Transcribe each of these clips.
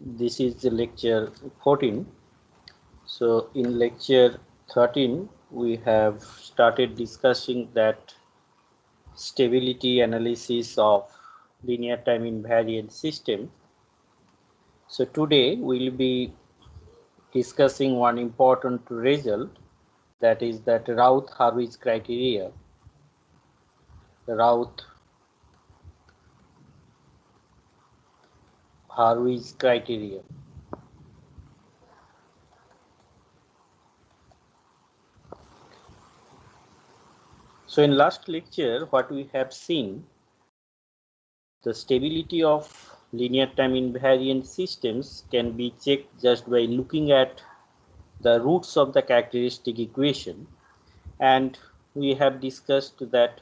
This is the lecture 14. So in lecture 13 we have started discussing that stability analysis of linear time invariant system. So today we will be discussing one important result, that is that Routh-Hurwitz criteria. Routh-Hurwitz criteria. So in last lecture, what we have seen, the stability of linear time invariant systems can be checked just by looking at the roots of the characteristic equation, and we have discussed that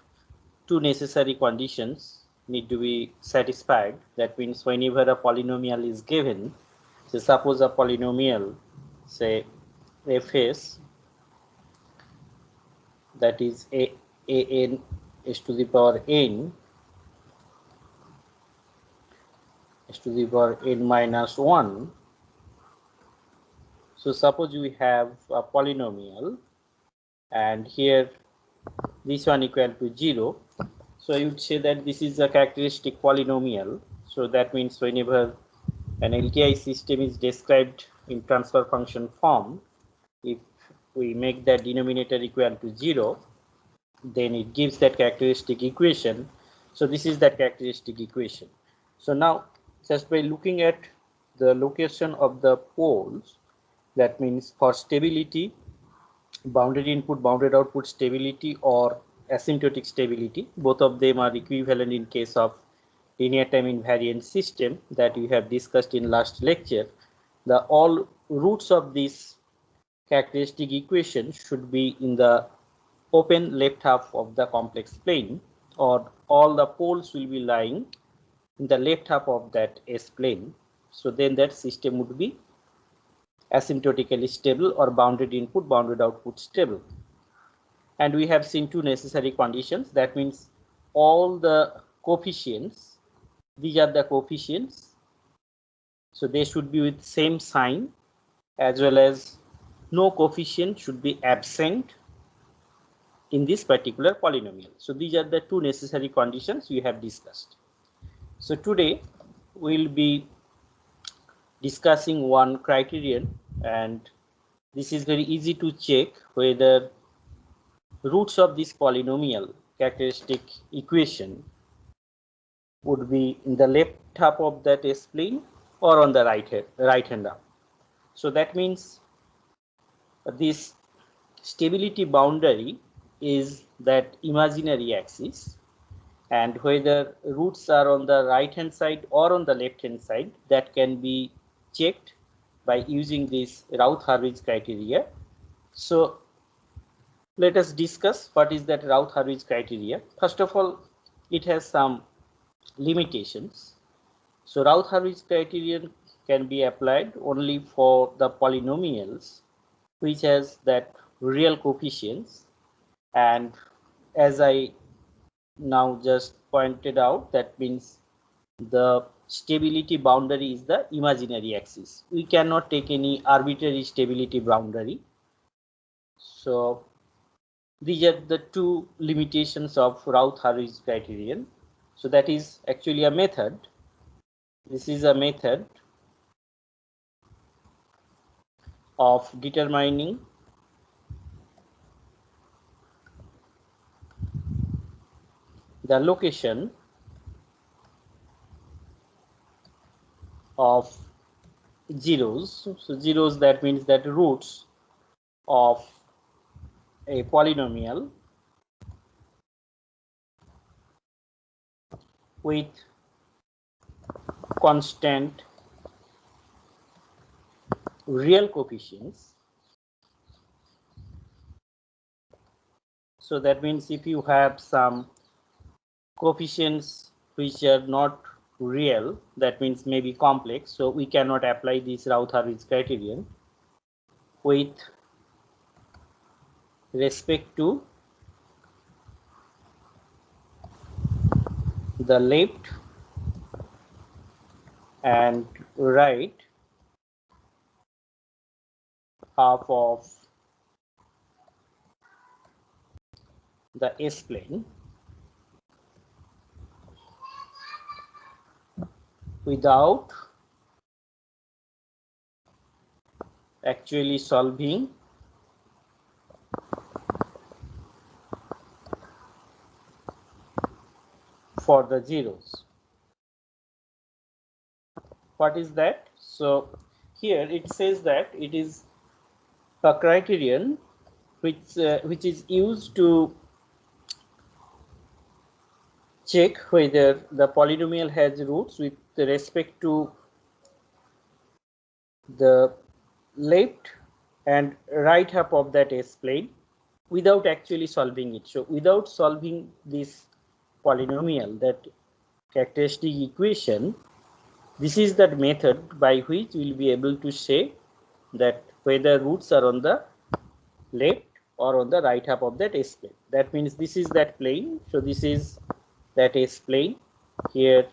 two necessary conditions need to be satisfied. That means whenever a polynomial is given, so suppose a polynomial, say fs, that is an s to the power n s to the power n minus 1. So suppose we have a polynomial and here this one equal to 0. So I would say that this is a characteristic polynomial. So that means whenever an LTI system is described in transfer function form, if we make that denominator equal to 0, then it gives that characteristic equation. So this is that characteristic equation. So now just by looking at the location of the poles, that means for stability, bounded input, bounded output stability or asymptotic stability, both of them are equivalent in case of linear time invariant system that we have discussed in last lecture. The all roots of this characteristic equation should be in the open left half of the complex plane, or all the poles will be lying in the left half of that S plane. So then that system would be asymptotically stable or bounded input, bounded output stable. And we have seen two necessary conditions. That means all the coefficients, these are the coefficients, so they should be with same sign, as well as no coefficient should be absent in this particular polynomial. So these are the two necessary conditions we have discussed. So today we will be discussing one criterion, and this is very easy to check whether roots of this polynomial characteristic equation would be in the left half of that S plane or on the right hand half. So that means this stability boundary is that imaginary axis, and whether roots are on the right hand side or on the left hand side, that can be checked by using this Routh-Hurwitz criteria. So let us discuss what is that Routh-Hurwitz criteria. First of all, it has some limitations. So Routh-Hurwitz criterion can be applied only for the polynomials which has that real coefficients, and as I now just pointed out, that means the stability boundary is the imaginary axis. We cannot take any arbitrary stability boundary. So these are the two limitations of Routh-Hurwitz criterion. So that is actually a method. This is a method of determining the location of zeros. So zeros, that means that roots of a polynomial with constant real coefficients. So that means if you have some coefficients which are not real, that means maybe complex, so we cannot apply this Routh-Hurwitz criterion with respect to the left and right half of the S-plane without actually solving for the zeros. What is that? So here it says that it is a criterion which is used to check whether the polynomial has roots with respect to the left and right half of that S-plane without actually solving it. So without solving this polynomial, that characteristic equation, this is that method by which we will be able to say that whether roots are on the left or on the right half of that S-plane. That means this is that plane. So this is that S-plane. Here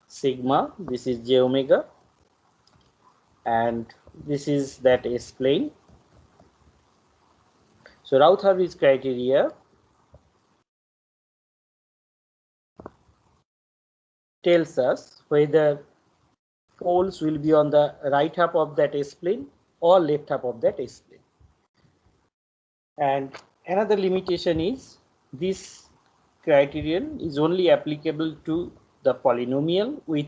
sigma, this is j omega, and this is that S-plane. So Routh-Hurwitz criteria tells us whether poles will be on the right half of that S-plane or left half of that S-plane. And another limitation is this criterion is only applicable to the polynomial with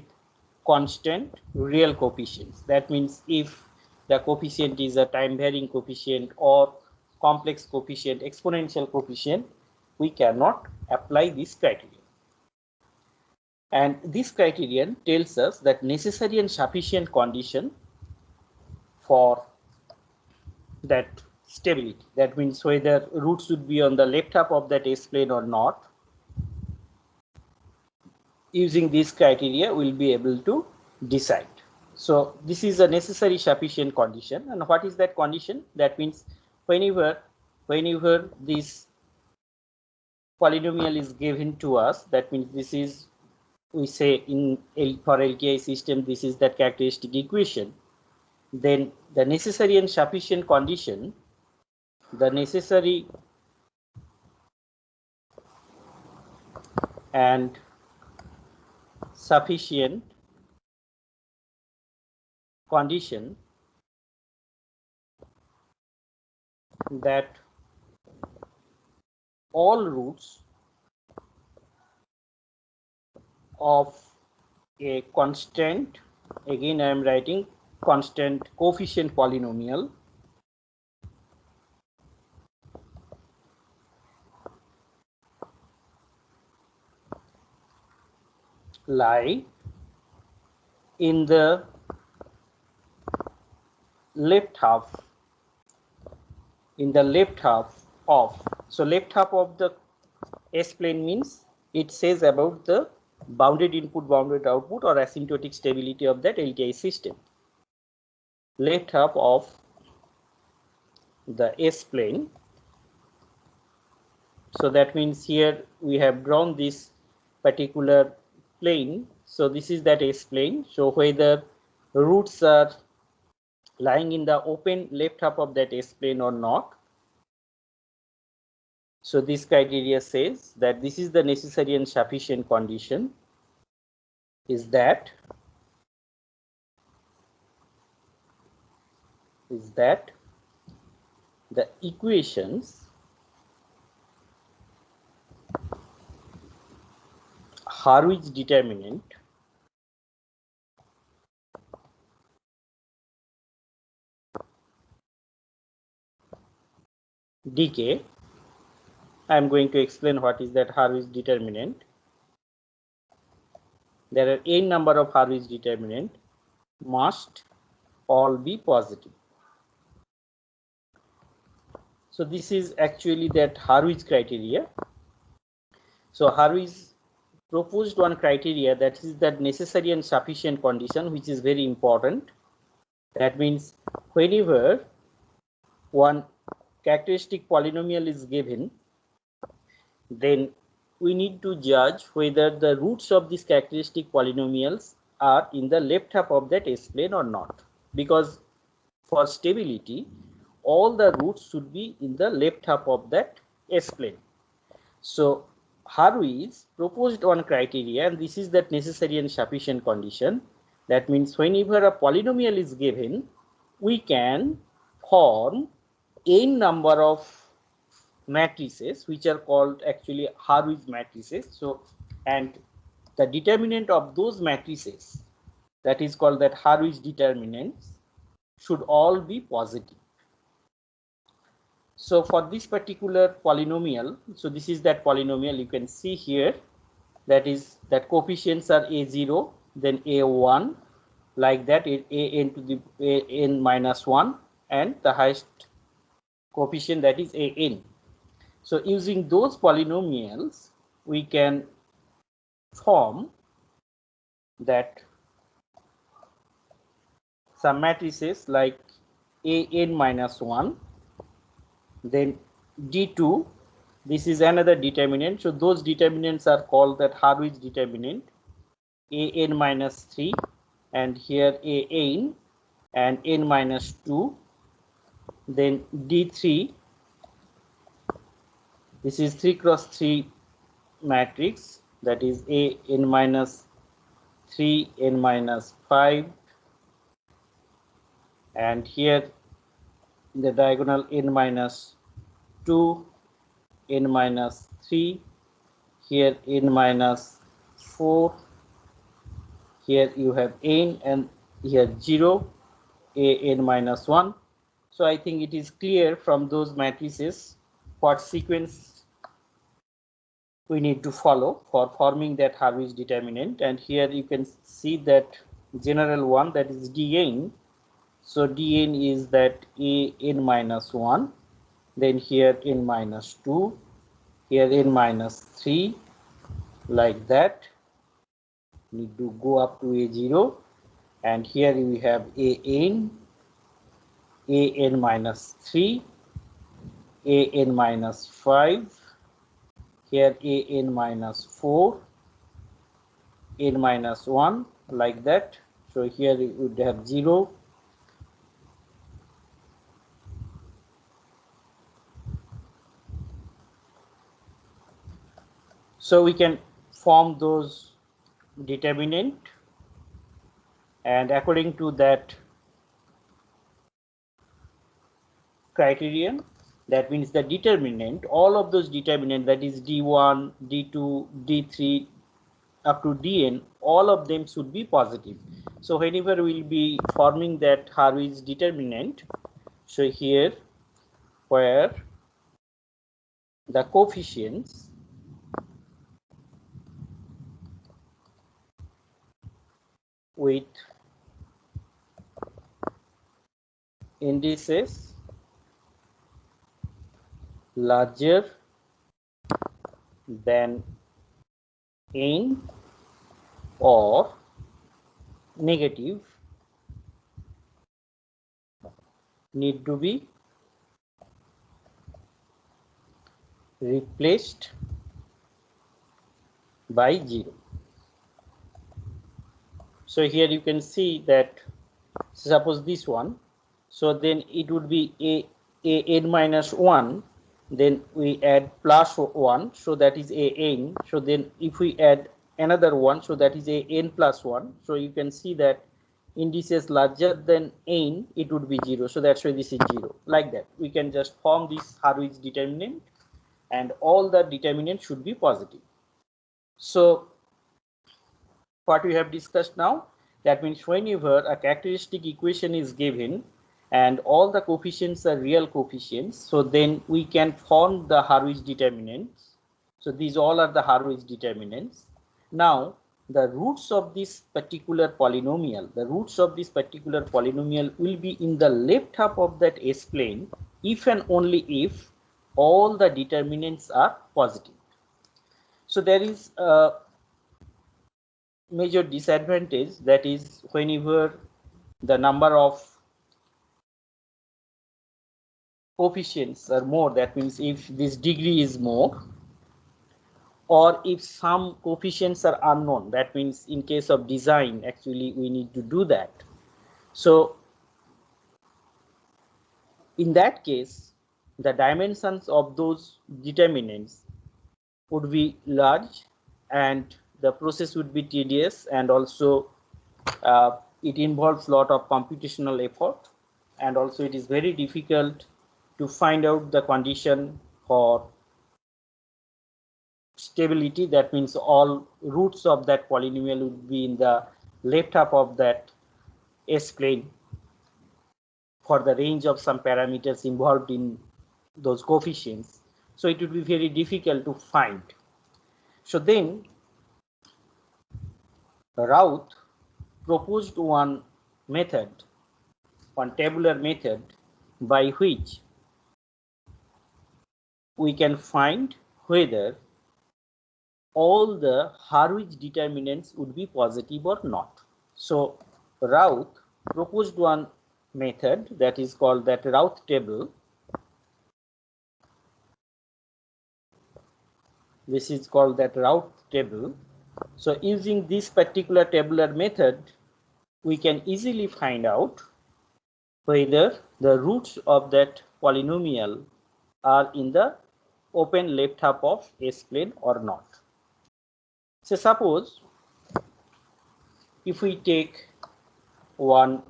constant real coefficients. That means if the coefficient is a time varying coefficient or complex coefficient, exponential coefficient, we cannot apply this criterion. And this criterion tells us that necessary and sufficient condition for that stability. That means whether roots should be on the left half of that S-plane or not. Using this criteria, we'll be able to decide. So this is a necessary sufficient condition. And what is that condition? That means whenever this polynomial is given to us, that means this is, we say for LTI system, this is that characteristic equation. Then the necessary and sufficient condition, the necessary and sufficient condition that all roots of a constant, again I am writing constant coefficient polynomial, lie in the left half, of, so left half of the S-plane means it says about the bounded input, bounded output, or asymptotic stability of that LTI system. Left half of the S-plane. So that means here we have drawn this particular plane. So this is that S-plane. So whether roots are lying in the open left half of that S-plane or not. So this criteria says that this is the necessary and sufficient condition is that the equations Hurwitz determinant dk. I am going to explain what is that Hurwitz determinant. There are n number of Hurwitz determinant, must all be positive. So this is actually that Hurwitz criteria. So Hurwitz proposed one criteria, that is that necessary and sufficient condition, which is very important. That means whenever one characteristic polynomial is given, then we need to judge whether the roots of these characteristic polynomials are in the left half of that S-plane or not. Because for stability, all the roots should be in the left half of that S-plane. So Harvey's proposed one criteria, and this is that necessary and sufficient condition. That means whenever a polynomial is given, we can form n number of matrices which are called actually Harvey's matrices. So, and the determinant of those matrices, that is called that Harvey's determinants, should all be positive. So for this particular polynomial, so this is that polynomial, you can see here, that is that coefficients are a0, then a1, like that, an to the n minus 1, and the highest coefficient, that is an. So using those polynomials, we can form that some matrices like an minus 1, then d2, this is another determinant. So those determinants are called that Harvey's determinant, an minus 3, and here an and n minus 2, then d3, this is 3 cross 3 matrix, that is a n minus 3, n minus 5, and here in the diagonal n minus 2, n minus 3, here n minus 4, here you have n, and here 0, an minus 1. So I think it is clear from those matrices what sequence we need to follow for forming that Harvey's determinant. And here you can see that general one, that is dn. So dn is that an minus 1, then here n minus 2, here n minus 3, like that. Need to go up to a0, and here we have an minus 3, an minus 5, here an minus 4, n minus 1, like that. So here you would have 0, so we can form those determinant, and according to that criterion, that means the determinant, all of those determinant, that is d1, d2, d3 up to dn, all of them should be positive. So whenever we will be forming that Harvey's determinant, so here where the coefficients with indices larger than n or negative need to be replaced by 0. So here you can see that, suppose this one, so then it would be a n minus 1, then we add plus 1, so that is a n. So then if we add another one, so that is a n plus 1. So you can see that indices larger than n, it would be 0. So that's why this is 0. Like that, we can just form this Harvey's determinant, and all the determinants should be positive. So what we have discussed now, that means whenever a characteristic equation is given and all the coefficients are real coefficients, so then we can form the Harvey's determinants. So these all are the Harvey's determinants. Now the roots of this particular polynomial, will be in the left half of that S-plane if and only if all the determinants are positive. So there is a major disadvantage, that is whenever the number of coefficients are more, that means if this degree is more, or if some coefficients are unknown, that means in case of design actually we need to do that. So in that case, the dimensions of those determinants would be large and the process would be tedious, and also it involves a lot of computational effort, and also it is very difficult to find out the condition for stability. That means all roots of that polynomial would be in the left half of that S-plane for the range of some parameters involved in those coefficients. So it would be very difficult to find. So then Routh proposed one method, one tabular method, by which we can find whether all the Harwich determinants would be positive or not. So Routh proposed one method that is called that Routh table. This is called that Routh table. So using this particular tabular method, we can easily find out whether the roots of that polynomial are in the open left half of S-plane or not. So suppose if we take one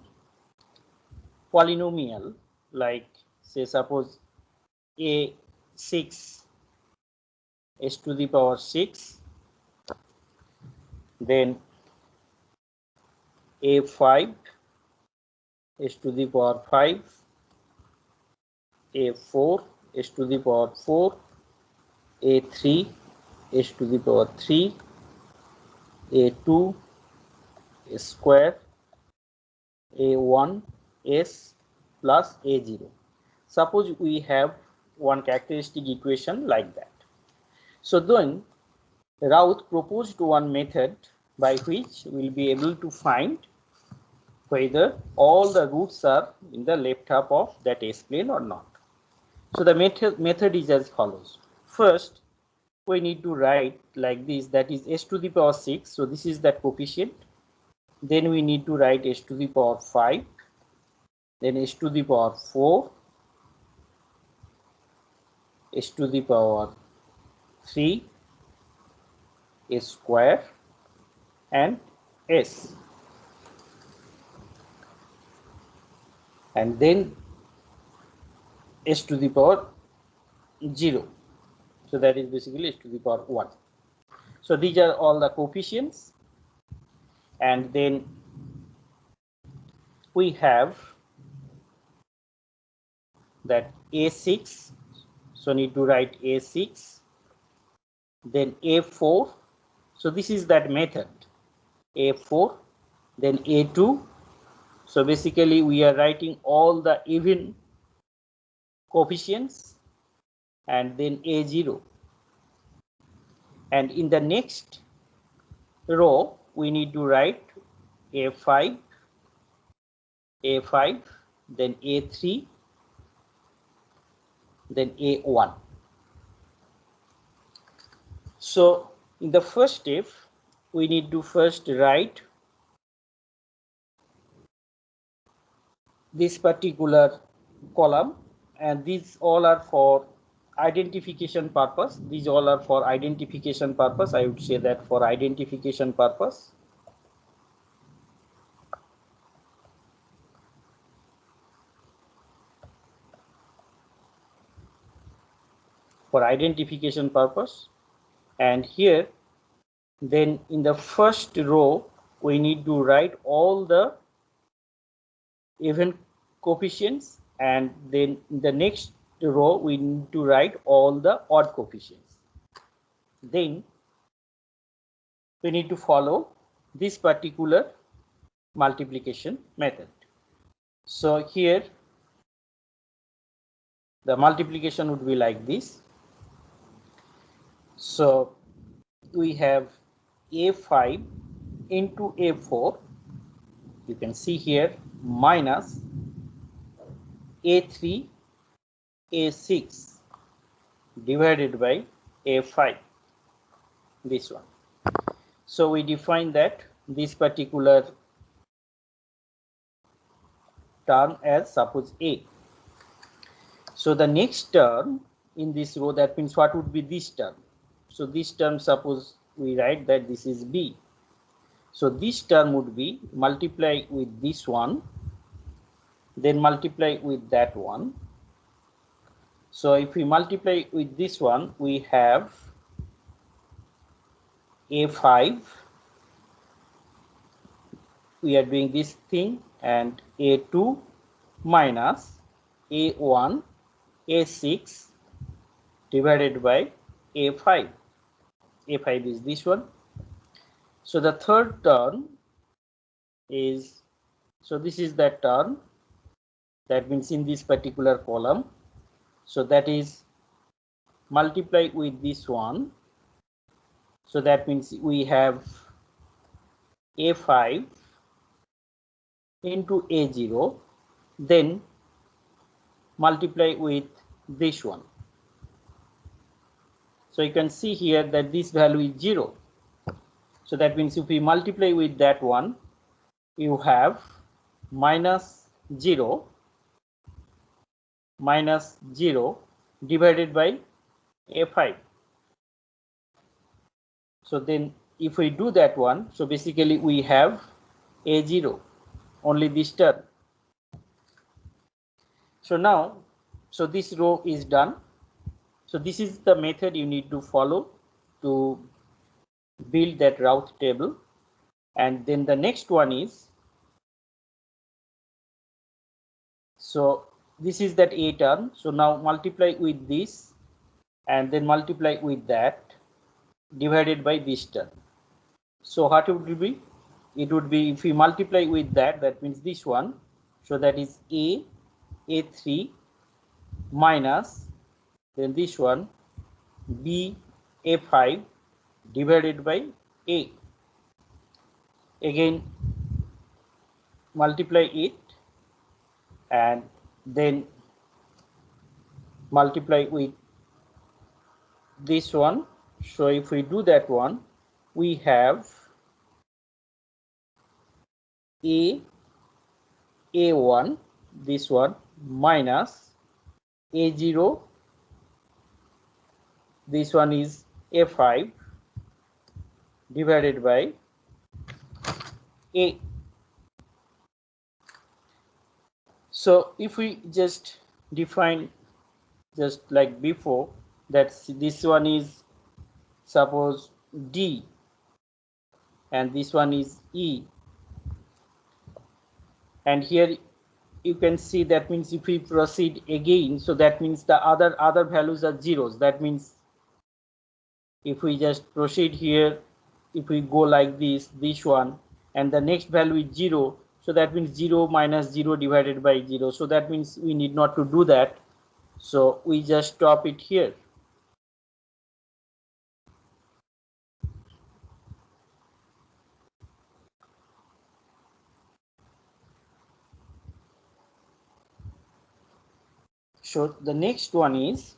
polynomial, like say suppose a6 s to the power 6, then a5 s to the power 5, a4 s to the power 4, a3 s to the power 3, a2 square, a1 s plus a0. Suppose we have one characteristic equation like that. So then Routh proposed one method by which we will be able to find whether all the roots are in the left half of that S-plane or not. So the method is as follows. First, we need to write like this, that is s to the power 6. So this is that coefficient. Then we need to write s to the power 5, then s to the power 4, s to the power 3, s square, and s. And then s to the power 0. So that is basically s to the power 1. So these are all the coefficients. And then we have that a6. So need to write a6. Then a4. So this is that method. a4. Then a2. So basically we are writing all the even coefficients, and then a0. And in the next row we need to write a5, a5, then a3, then a1. So in the first step we need to first write this particular column, and these all are for identification purpose. These all are for identification purpose. I would say that for identification purpose. For identification purpose. And here then in the first row we need to write all the even coefficients, and then in the next row we need to write all the odd coefficients. Then we need to follow this particular multiplication method. So here the multiplication would be like this. So we have a5 into a4, you can see here, minus a3 a6 divided by a5, this one. So we define that this particular term as suppose a. So the next term in this row, that means what would be this term? So this term, suppose we write that this is B. So this term would be multiply with this one, then multiply with that one. So if we multiply with this one, we have A5. We are doing this thing, and A2 minus A1 A6 divided by A5. A5 is this one. So the third term is, so this is that term, that means in this particular column. So that is multiply with this one. So that means we have A5 into A0, then multiply with this one. So you can see here that this value is 0. So that means if we multiply with that one, you have minus 0 divided by A5. So then if we do that one, so basically we have A0, only this term. So now, so this row is done. So this is the method you need to follow to build that route table. And then the next one is, so this is that A term. So now multiply with this and then multiply with that divided by this term. So what it would be? It would be, if we multiply with that, that means this one. So that is A3 minus, then this one, B A5 divided by A. Again multiply it and then multiply with this one. So if we do that one, we have A1, this one, minus A0, this one is A5 divided by A. So if we just define just like before, that this one is suppose D and this one is E, and here you can see that means if we proceed again, so that means the other values are zeros. That means if we just proceed here, if we go like this one, and the next value is 0, so that means 0 minus 0 divided by 0. So that means we need not to do that. So we just stop it here. So the next one is,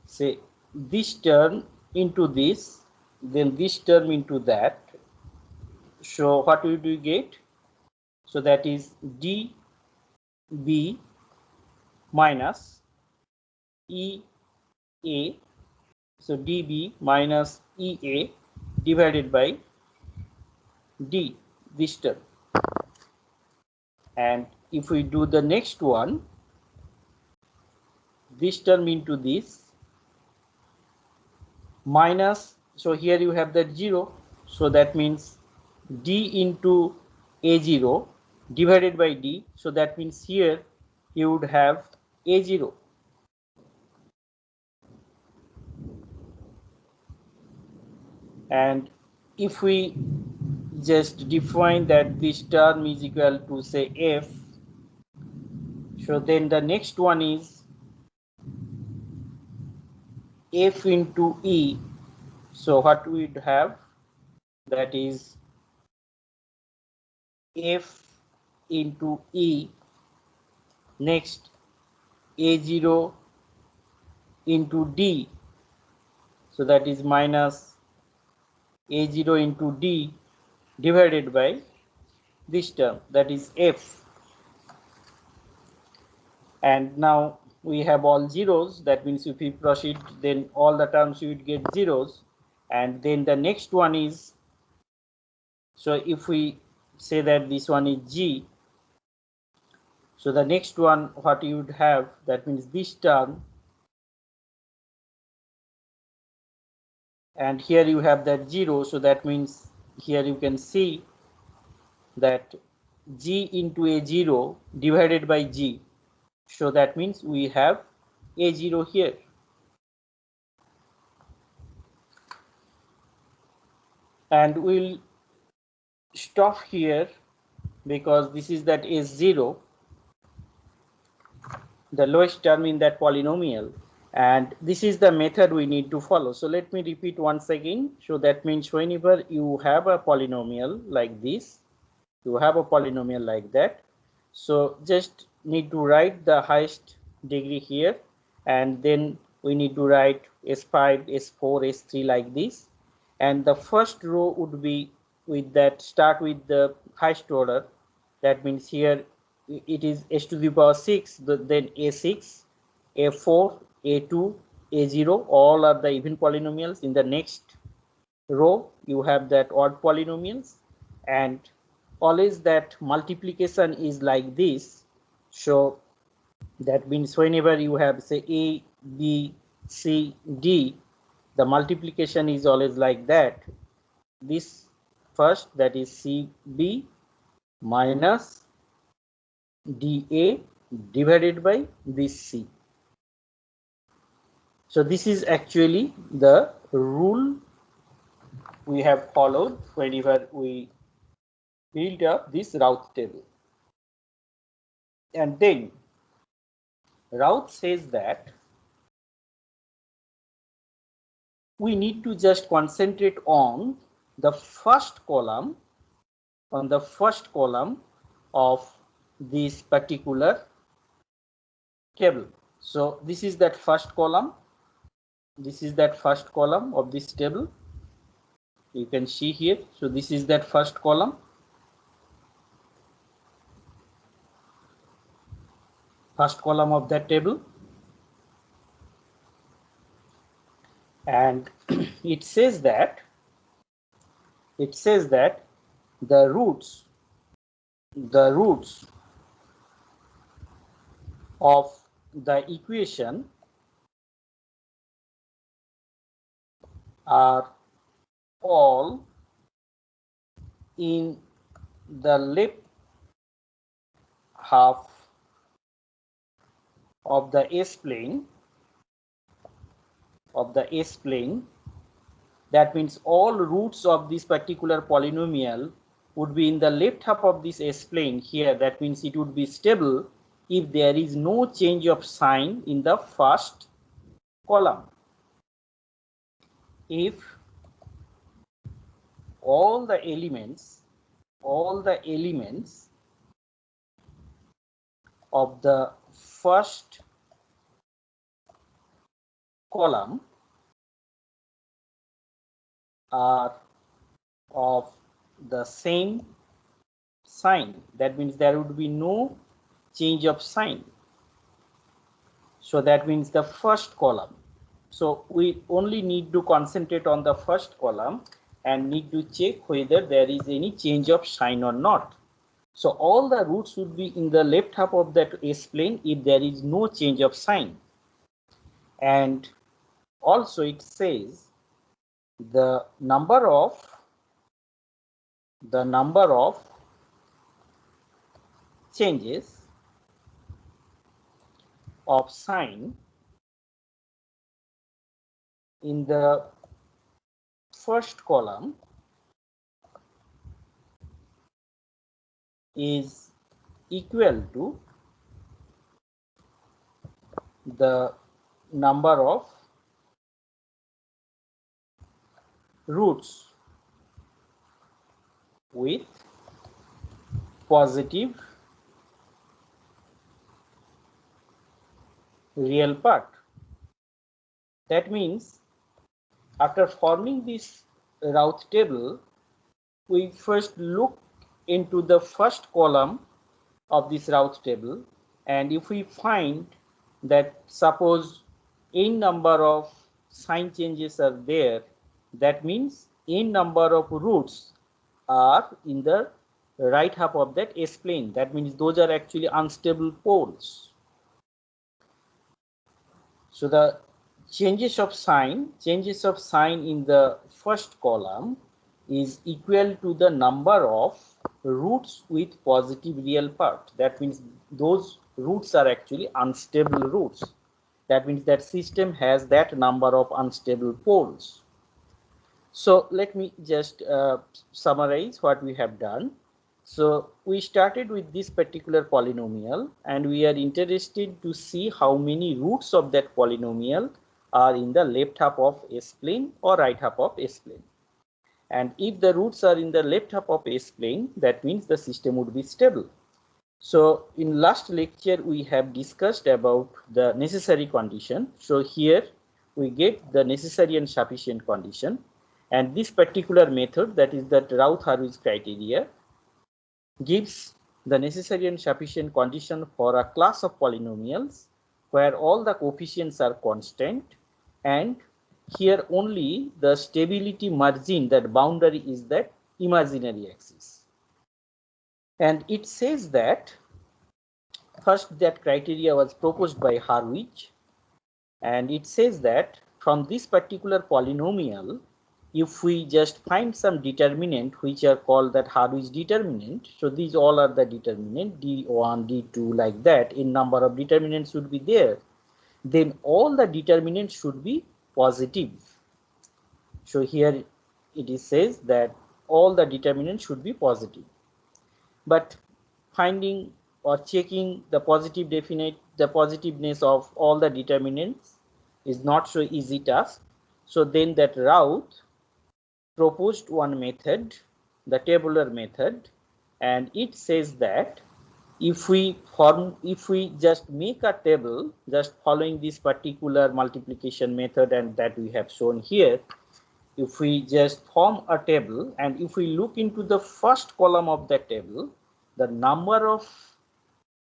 say this term into this, then this term into that. So what will we get? So that is DB minus EA. So DB minus EA divided by D, this term. And if we do the next one, this term into this minus, so here you have that 0, so that means D into A0 divided by D, so that means here you would have A0. And if we just define that this term is equal to say F, so then the next one is F into E. So what we would have, that is F into E, next A0 into D, so that is minus A0 into D divided by this term, that is f. And now we have all zeros. That means if we proceed, then all the terms you would get zeros. And then the next one is, so if we say that this one is g, so the next one what you would have, that means this term, and here you have that 0, so that means here you can see that g into a0 divided by g, so that means we have a0 here. And we'll stop here because this is that a0, the lowest term in that polynomial, and this is the method we need to follow. So let me repeat once again. So that means whenever you have a polynomial like this, you have a polynomial like that, so just need to write the highest degree here, and then we need to write s5, s4, s3 like this, and the first row would be with that, start with the highest order. That means here it is s to the power 6, then a6, a4, a2, a0, all are the even polynomials. In the next row you have that odd polynomials, and always that multiplication is like this. So that means whenever you have say a, b, c, d, the multiplication is always like that. This first, that is cb minus dA divided by this c. So this is actually the rule we have followed whenever we build up this Routh table. And then Routh says that we need to just concentrate on the first column, of this particular table. So this is that first column. This is that first column of this table. You can see here. So this is that first column. First column of that table. And it says that the roots of the equation are all in the left half of the S-plane, that means all roots of this particular polynomial would be in the left half of this S-plane here. That means it would be stable if there is no change of sign in the first column. If all the elements of the first column are of the same sign, that means there would be no change of sign. So that means the first column. So we only need to concentrate on the first column and need to check whether there is any change of sign or not. So all the roots would be in the left half of that S-plane if there is no change of sign. And also it says the number of changes of sign in the first column is equal to the number of roots with positive real part. That means after forming this Routh table, we first look into the first column of this Routh table, and if we find that suppose n number of sign changes are there, that means n number of roots are in the right half of that S plane. That means those are actually unstable poles. So the changes of sign in the first column is equal to the number of roots with positive real part. That means those roots are actually unstable roots. That means that system has that number of unstable poles. So let me just summarize what we have done. So we started with this particular polynomial, and we are interested to see how many roots of that polynomial are in the left half of S plane or right half of S plane. And if the roots are in the left half of S plane, that means the system would be stable. So in last lecture, we have discussed about the necessary condition. So here we get the necessary and sufficient condition. And this particular method, that is that Routh-Hurwitz criteria, gives the necessary and sufficient condition for a class of polynomials where all the coefficients are constant, and here only the stability margin, that boundary, is that imaginary axis. And it says that first that criteria was proposed by Hurwitz, and it says that from this particular polynomial, if we just find some determinant which are called that Hurwitz determinant, so these all are the determinant D1, D2, like that, in number of determinants should be there, then all the determinants should be positive. So here it says that all the determinants should be positive. But finding or checking the positiveness of all the determinants is not so easy task. So then that Routh proposed one method, the tabular method, and it says that if we just make a table just following this particular multiplication method and that we have shown here, if we just form a table and if we look into the first column of that table, the number of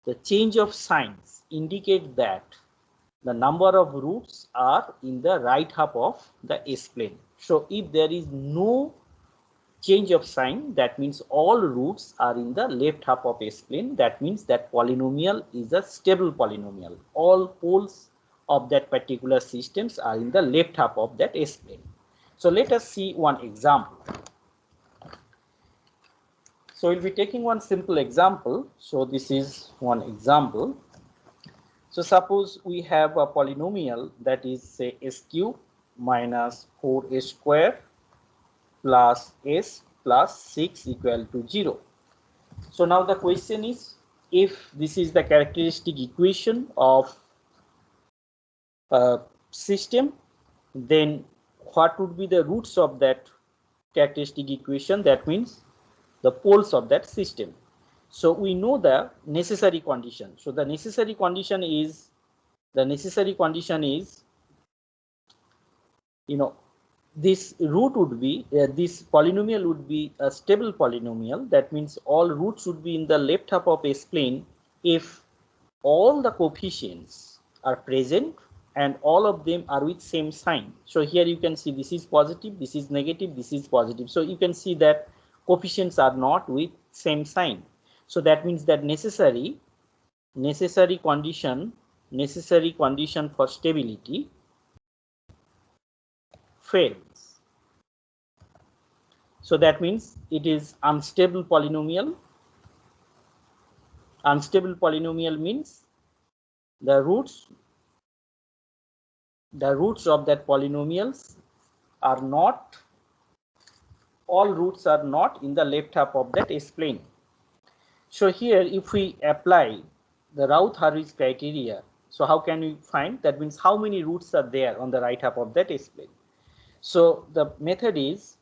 the change of signs indicate that the number of roots are in the right half of the S plane. So if there is no change of sign, that means all roots are in the left half of S plane. That means that polynomial is a stable polynomial. All poles of that particular systems are in the left half of that S plane. So let us see one example. So we'll be taking one simple example. So this is one example. So suppose we have a polynomial that is, say, S cube minus 4s square plus s plus 6 equal to 0. So now the question is, if this is the characteristic equation of a system, then what would be the roots of that characteristic equation? That means the poles of that system. So we know the necessary condition. So the necessary condition is, this root would be, this polynomial would be a stable polynomial. That means all roots would be in the left half of S plane if all the coefficients are present and all of them are with same sign. So here you can see this is positive, this is negative, this is positive. So you can see that coefficients are not with same sign. So that means that necessary condition for stability fails. So that means it is unstable polynomial. Unstable polynomial means the roots of that polynomials are not, all roots are not in the left half of that S plane. So here if we apply the Routh-Hurwitz criteria, so how can we find? That means how many roots are there on the right half of that S plane. So the method is,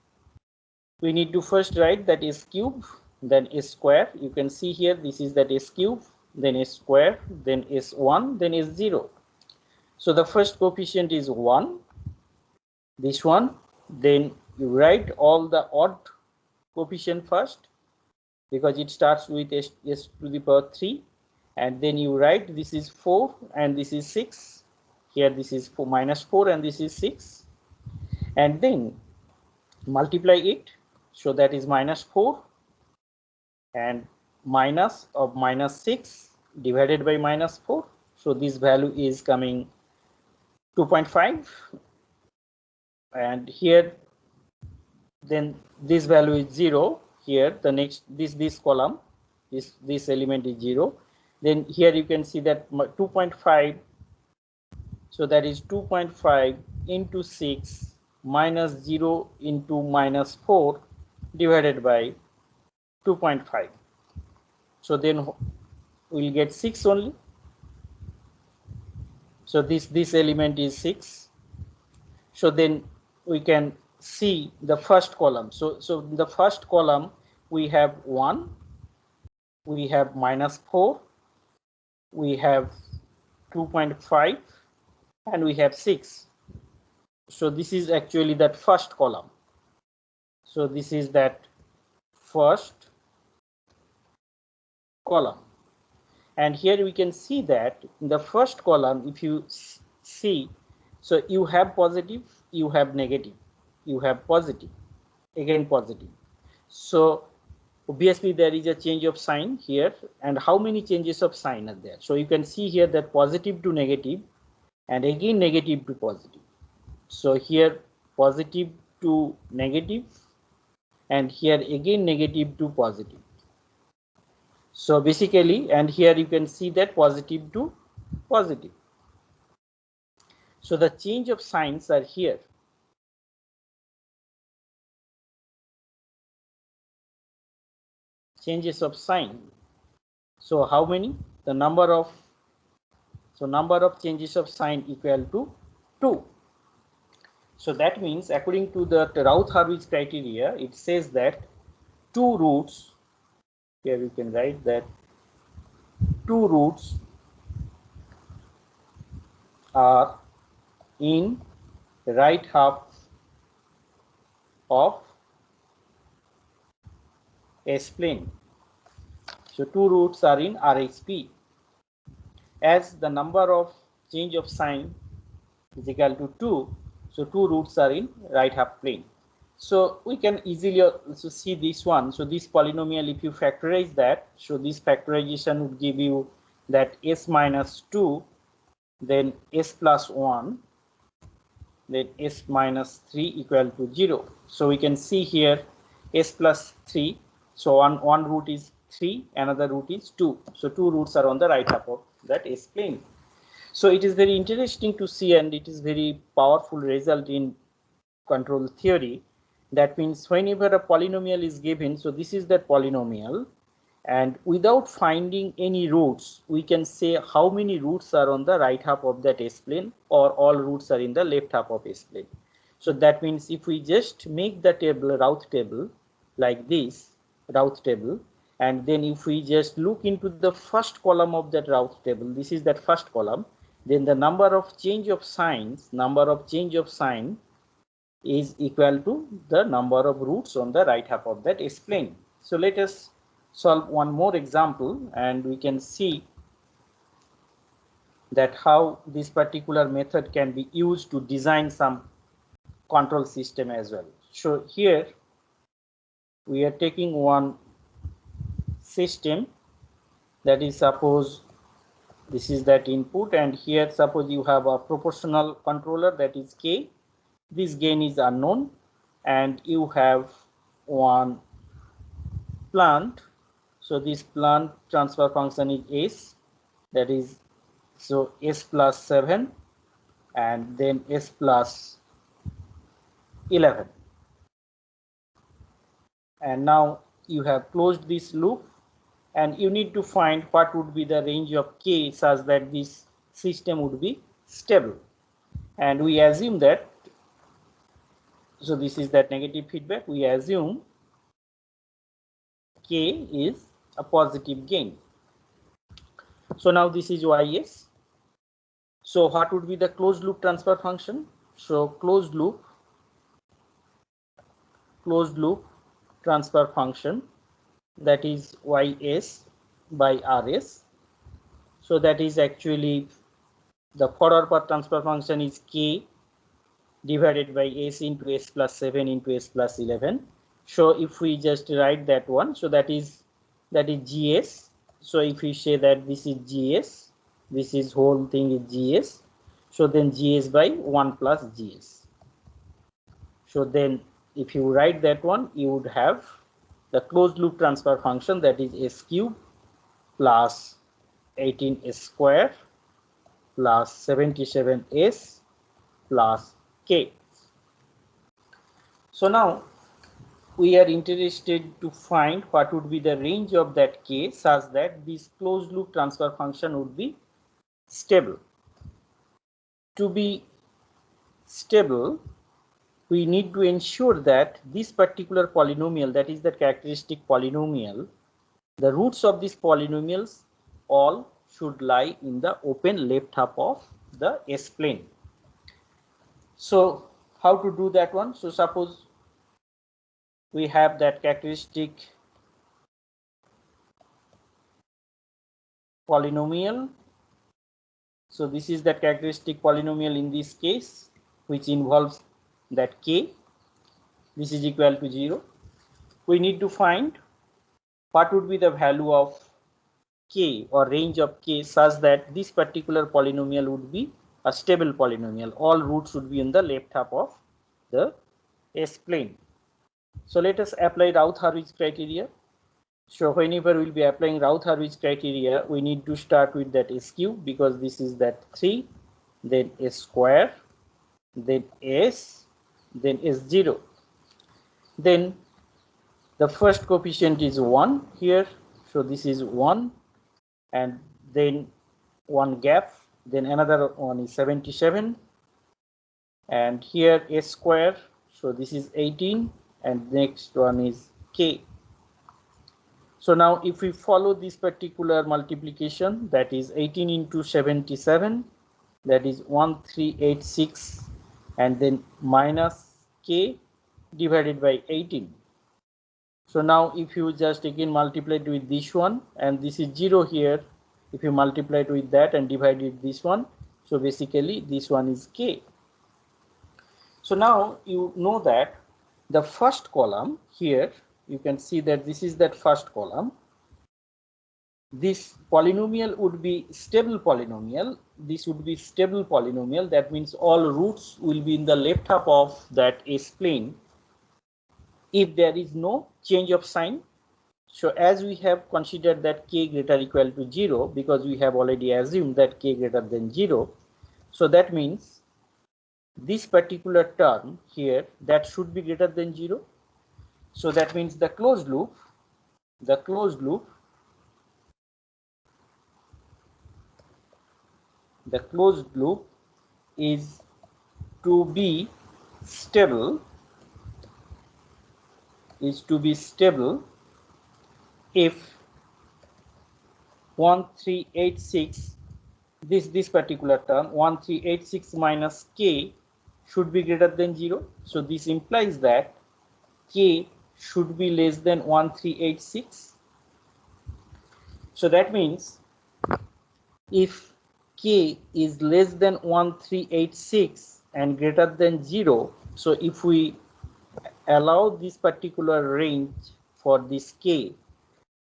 we need to first write that S cube, then S square. You can see here this is that S cube, then S square, then S1, then S0. So the first coefficient is 1, this one, then you write all the odd coefficient first, because it starts with s to the power 3, and then you write this is 4 and this is 6. Here this is -4 and this is 6, and then multiply it. So that is -4 and minus of -6 divided by -4. So this value is coming 2.5, and here then this value is 0. Here the next this column, this element is 0. Then here you can see that 2.5, so that is 2.5 into 6 minus 0 into -4 divided by 2.5. So then we'll get 6 only. So this element is 6. So then we can see the first column. So in the first column we have 1, we have -4, we have 2.5, and we have 6. So this is actually that first column. So this is that first column. And here we can see that in the first column, if you see, so you have positive, you have negative, you have positive, again positive. So obviously there is a change of sign here. And how many changes of sign are there? So you can see here that positive to negative, and again negative to positive. So here positive to negative, and here again negative to positive. So basically, and here you can see that positive to positive. So the change of signs are here. Changes of sign. So how many? The number of changes of sign equal to 2. So that means according to the Routh-Hurwitz criteria, it says that 2 roots, here we can write that 2 roots are in right half of S-plane. So 2 roots are in RHP. As the number of change of sign is equal to 2, so 2 roots are in right half plane. So we can easily also see this one. So this polynomial, if you factorize that, so this factorization would give you that s minus 2, then s plus 1, then s minus 3 equal to 0. So we can see here s plus 3. So one root is 3, another root is 2. So 2 roots are on the right half of that S plane. So it is very interesting to see, and it is very powerful result in control theory. That means whenever a polynomial is given, so this is that polynomial, and without finding any roots, we can say how many roots are on the right half of that S plane, or all roots are in the left half of S plane. So that means if we just make the table, Routh table, like this, Routh table, and then if we just look into the first column of that Routh table, this is that first column, then the number of change of signs, is equal to the number of roots on the right half of that S plane. So let us solve one more example, and we can see that how this particular method can be used to design some control system as well. So here we are taking one system, that is, suppose this is that input, and here suppose you have a proportional controller, that is K. This gain is unknown, and you have one plant. So this plant transfer function is S, that is, so S plus 7 and then S plus 11. And now you have closed this loop, and you need to find what would be the range of K such that this system would be stable. And we assume that, so this is that negative feedback, we assume K is a positive gain. So now this is YS. So what would be the closed loop transfer function? So closed loop transfer function, that is ys by rs. So that is actually the forward path transfer function is k divided by s into s plus 7 into s plus 11. So if we just write that one, so that is gs. So if we say that this is gs, this is whole thing is gs, so then gs by 1 plus gs. So then if you write that one, you would have the closed loop transfer function, that is s cube plus 18s square plus 77s plus k. So now we are interested to find what would be the range of that k such that this closed loop transfer function would be stable. To be stable, we need to ensure that this particular polynomial, that is the characteristic polynomial, the roots of these polynomials all should lie in the open left half of the S plane. So how to do that one? So suppose we have that characteristic polynomial. So this is that characteristic polynomial in this case, which involves that k. This is equal to 0. We need to find what would be the value of k or range of k such that this particular polynomial would be a stable polynomial. All roots would be in the left half of the S plane. So let us apply Routh-Hurwitz criteria. So whenever we will be applying Routh-Hurwitz criteria, we need to start with that S cube, because this is that 3, then S square, then S, then S0. Then the first coefficient is 1 here, so this is 1, and then one gap, then another one is 77, and here S square, so this is 18, and next one is k. So now if we follow this particular multiplication, that is 18 into 77, that is 1386, and then minus k divided by 18. So now if you just again multiply it with this one, and this is 0 here, if you multiply it with that and divide it this one, so basically this one is k. So now you know that the first column here, you can see that this is that first column. This polynomial would be stable polynomial. This would be stable polynomial. That means all roots will be in the left half of that S plane if there is no change of sign. So as we have considered that k greater equal to 0, because we have already assumed that k greater than 0, so that means this particular term here, that should be greater than 0. So that means the closed loop is to be stable, if 1386, this particular term 1386 minus k should be greater than 0. So this implies that k should be less than 1386. So that means if k is less than 1386 and greater than 0, so if we allow this particular range for this k,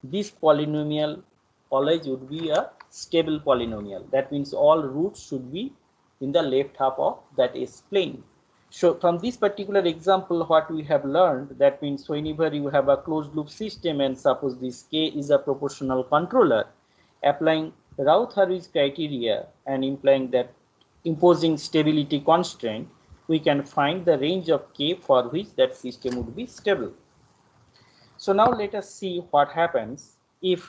this polynomial always would be a stable polynomial. That means all roots should be in the left half of that S plane. So from this particular example, what we have learned, that means whenever you have a closed loop system and suppose this k is a proportional controller, applying Routh-Hurwitz criteria and implying that imposing stability constraint, we can find the range of k for which that system would be stable. So now let us see what happens if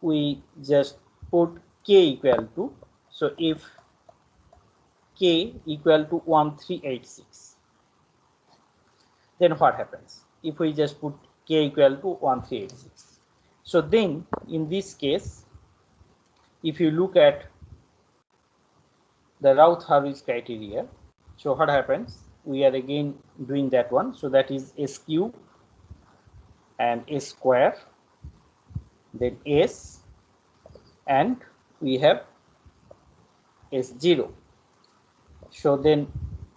we just put k equal to, so if k equal to 1386, then what happens if we just put k equal to 1386? So then in this case, if you look at the Routh-Hurwitz criteria, so what happens, we are again doing that one, so that is S cube and a square, then s, and we have s0. So then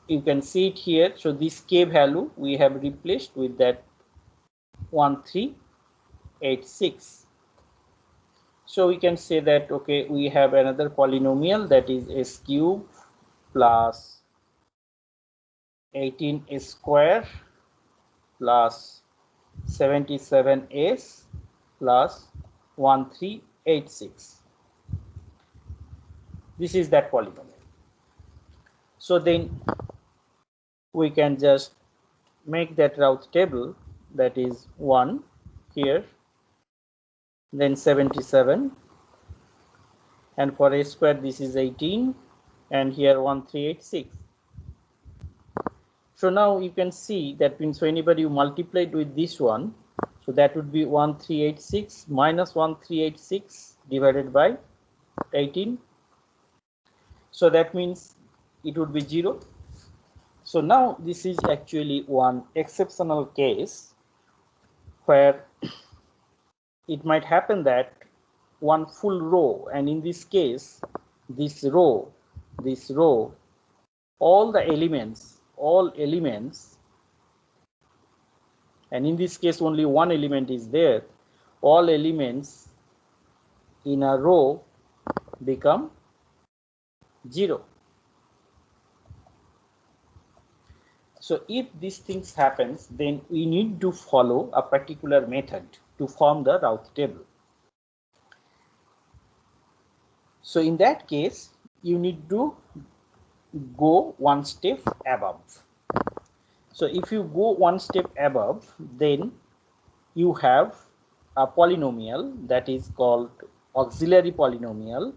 you can see it here. So this k value we have replaced with that 1386. So we can say that, okay, we have another polynomial, that is s cube plus 18 square plus 77s plus 1386. This is that polynomial. So then we can just make that Raoult table, that is 1 here, then 77, and for a square this is 18, and here 1386. So now you can see that means whenever you multiply it with this one, so that would be 1386 minus 1386 divided by 18. So that means it would be 0. So now this is actually one exceptional case where it might happen that one full row, and in this case this row, all elements, and in this case only one element is there, all elements in a row become 0. So if these things happens, then we need to follow a particular method to form the Raoult table. So in that case, you need to go one step above. So if you go one step above, then you have a polynomial that is called auxiliary polynomial.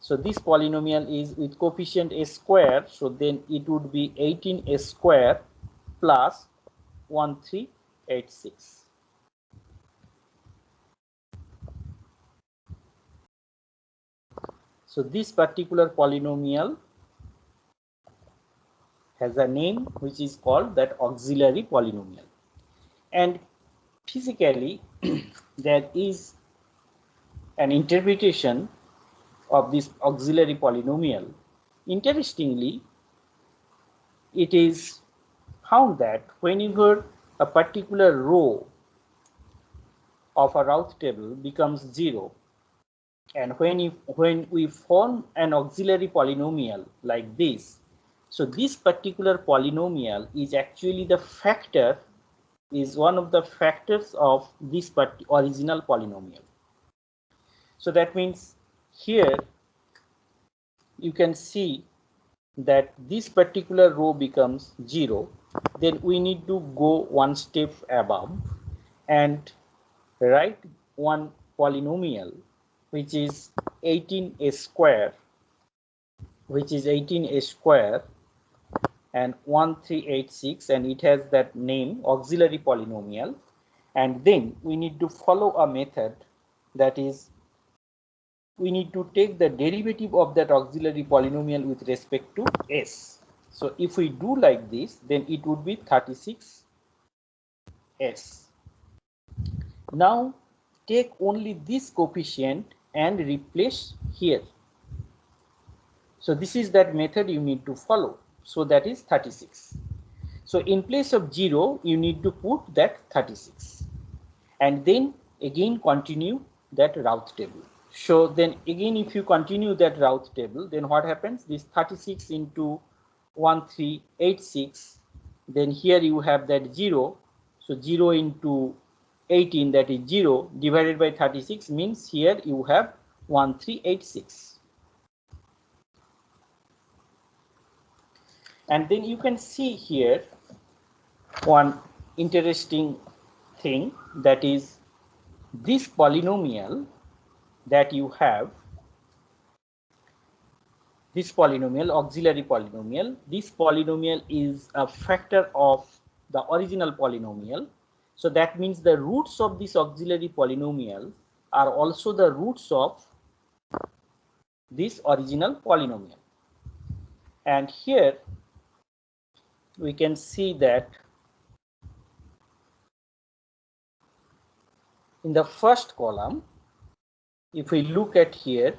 So this polynomial is with coefficient a square, so then it would be 18a square plus 1386. So this particular polynomial has a name which is called that auxiliary polynomial. And physically there is an interpretation of this auxiliary polynomial. Interestingly, it is found that whenever a particular row of a Raoult table becomes 0, and when we form an auxiliary polynomial like this, so this particular polynomial is actually the factor, is one of the factors of this original polynomial. So that means here you can see that this particular row becomes 0, then we need to go one step above and write one polynomial which is 18a square, and 1386, and it has that name auxiliary polynomial. And then we need to follow a method, that is we need to take the derivative of that auxiliary polynomial with respect to s. So if we do like this, then it would be 36s. Now take only this coefficient and replace here. So this is that method you need to follow. So that is 36. So in place of 0, you need to put that 36. And then again continue that Raoult table. So then again, if you continue that Raoult table, then what happens? This 36 into 1386, then here you have that 0. So 0 into 18, that is 0, divided by 36 means here you have 1386. And then you can see here one interesting thing, that is this polynomial that you have, this polynomial, auxiliary polynomial, this polynomial is a factor of the original polynomial. So that means the roots of this auxiliary polynomial are also the roots of this original polynomial. And here we can see that in the first column, if we look at here,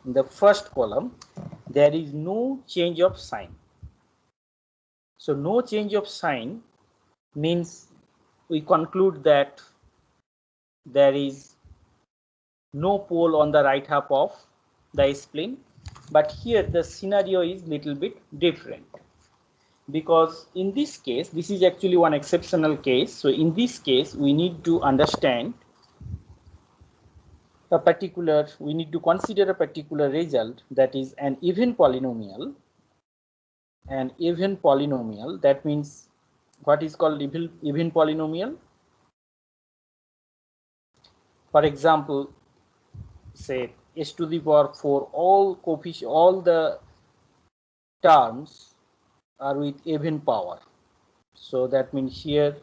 in the first column, there is no change of sign. So no change of sign means we conclude that there is no pole on the right half of the S-plane. But here the scenario is little bit different, because in this case, this is actually one exceptional case. So in this case, we need to understand a particular, we need to consider a particular result, that is an even polynomial. An even polynomial, that means what is called even polynomial? For example, say s to the power 4, all coefficients, all the terms are with even power. So that means here,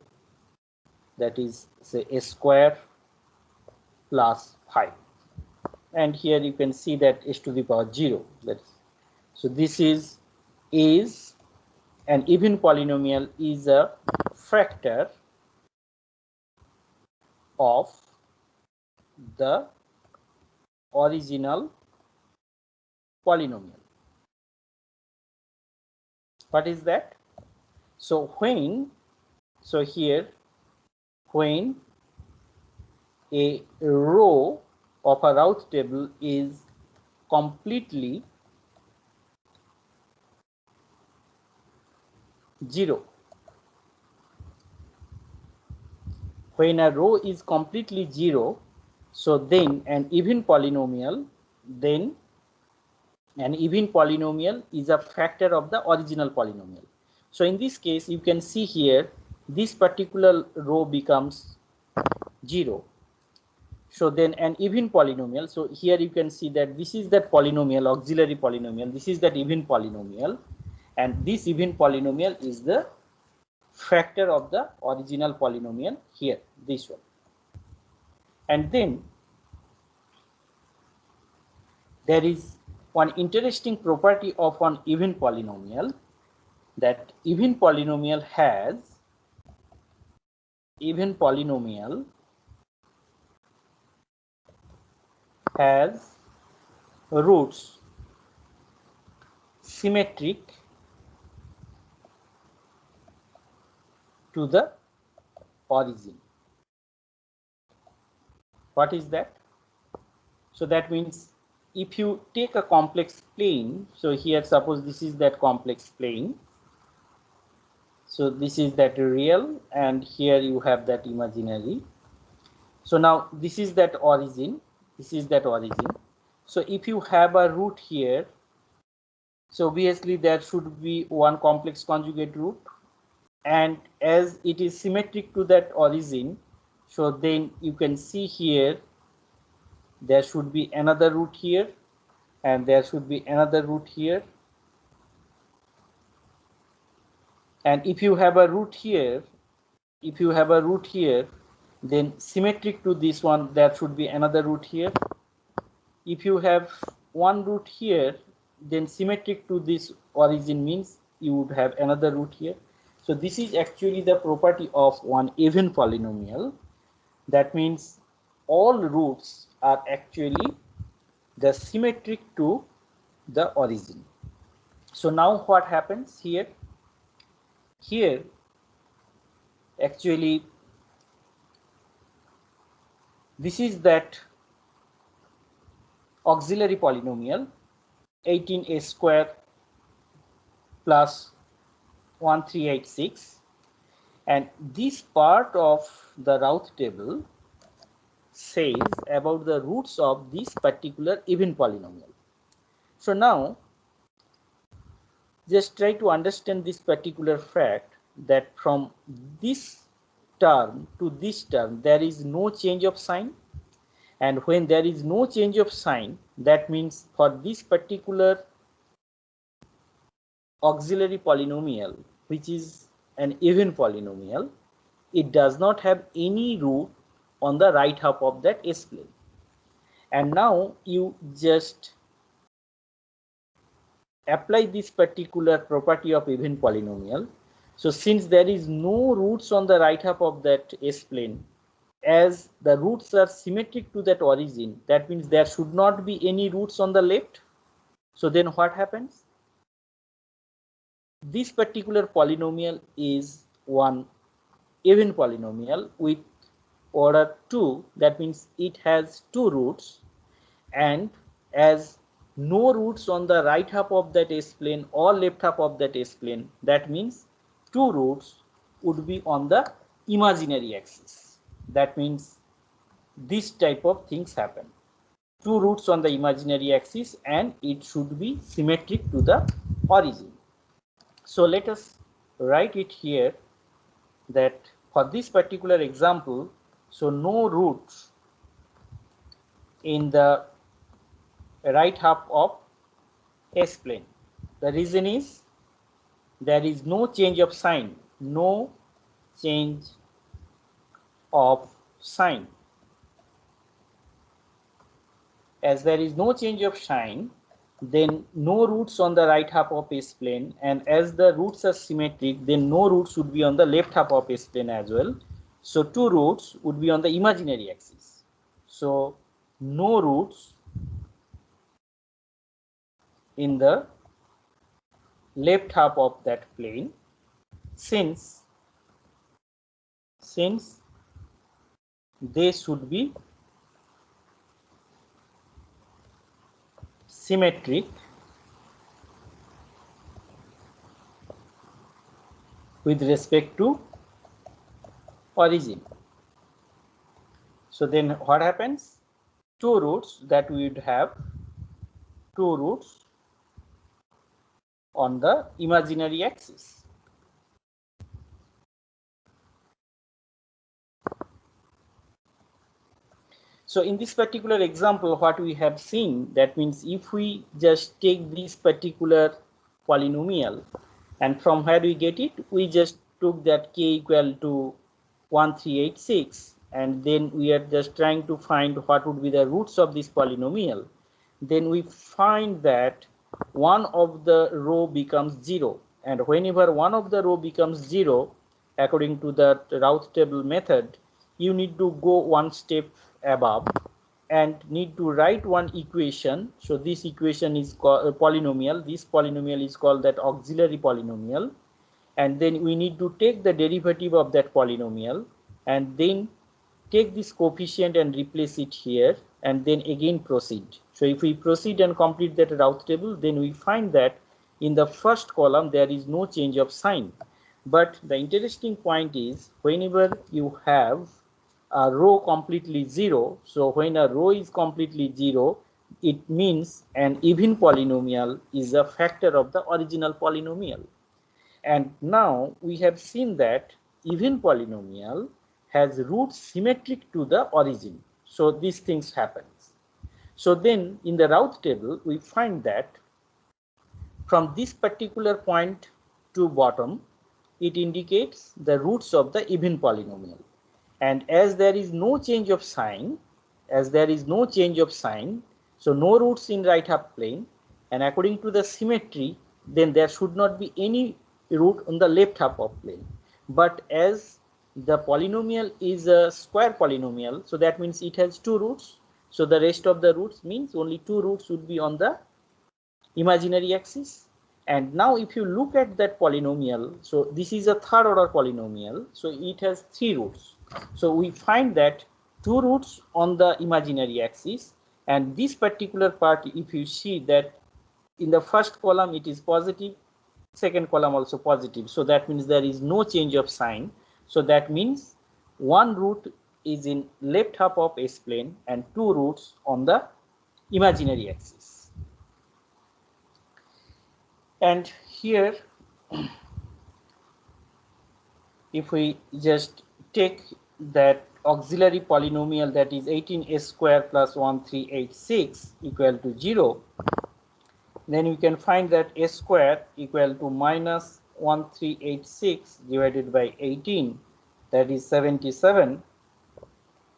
that is say s square plus 5, and here you can see that s to the power 0. So this is an even polynomial is a factor of the original polynomial. What is that? So when, so here, when a row of a route table is completely 0, when a row is completely 0, so then an even polynomial is a factor of the original polynomial. So in this case, you can see here, this particular row becomes 0. So then an even polynomial, so here you can see that this is that polynomial, auxiliary polynomial, this is that even polynomial, and this even polynomial is the factor of the original polynomial here, this one. And then there is one interesting property of an even polynomial, that even polynomial has roots symmetric to the origin. What is that? So that means if you take a complex plane, so here suppose this is that complex plane, so this is that real, and here you have that imaginary. So now this is that origin, this is that origin. So if you have a root here, so obviously there should be one complex conjugate root, and as it is symmetric to that origin, so then you can see here there should be another root here, and there should be another root here, and if you have a root here, then symmetric to this one, there should be another root here. If you have one root here, then symmetric to this origin means you would have another root here. So this is actually the property of one even polynomial. That means all roots are actually the symmetric to the origin. So now what happens here? Here actually this is that auxiliary polynomial 18a square plus 1386, and this part of the route table says about the roots of this particular even polynomial. So now just try to understand this particular fact, that from this term to this term there is no change of sign, and when there is no change of sign, that means for this particular auxiliary polynomial, which is an even polynomial, it does not have any root on the right half of that S-plane. And now you just apply this particular property of even polynomial. So since there is no roots on the right half of that S-plane, as the roots are symmetric to that origin, that means there should not be any roots on the left. So then what happens? This particular polynomial is one even polynomial with order 2. That means it has two roots, and as no roots on the right half of that S-plane or left half of that S-plane, that means two roots would be on the imaginary axis. That means this type of things happen. Two roots on the imaginary axis, and it should be symmetric to the origin. So let us write it here that for this particular example, so no roots in the right half of S-plane. The reason is there is no change of sign, no change of sign. As there is no change of sign, then no roots on the right half of S-plane, and as the roots are symmetric, then no roots would be on the left half of S-plane as well. So two roots would be on the imaginary axis. So no roots in the left half of that plane, since they should be symmetric with respect to origin. So then what happens? Two roots, that we would have two roots on the imaginary axis. So in this particular example, what we have seen, that means if we just take this particular polynomial, and from where we get it, we just took that k equal to 1386, and then we are just trying to find what would be the roots of this polynomial. Then we find that one of the row becomes 0, and whenever one of the row becomes 0, according to the Routh table method, you need to go one step above and need to write one equation. So this equation is called a polynomial. This polynomial is called that auxiliary polynomial, and then we need to take the derivative of that polynomial and then take this coefficient and replace it here, and then again proceed. So if we proceed and complete that Routh table, then we find that in the first column there is no change of sign. But the interesting point is, whenever you have a row completely 0, so when a row is completely 0, it means an even polynomial is a factor of the original polynomial. And now we have seen that even polynomial has roots symmetric to the origin. So these things happens. So then in the Routh table, we find that from this particular point to bottom, it indicates the roots of the even polynomial. And as there is no change of sign, so no roots in right half plane, and according to the symmetry, then there should not be any root on the left half of plane. But as the polynomial is a square polynomial, so that means it has two roots. So the rest of the roots means only two roots would be on the imaginary axis. And now if you look at that polynomial, so this is a third order polynomial, so it has three roots. So we find that two roots on the imaginary axis, and this particular part, if you see that in the first column it is positive, second column also positive, so that means there is no change of sign. So that means one root is in left half of S-plane and two roots on the imaginary axis. And here, if we just take that auxiliary polynomial, that is 18s square plus 1386 equal to 0, then we can find that s square equal to minus 1386 divided by 18, that is 77,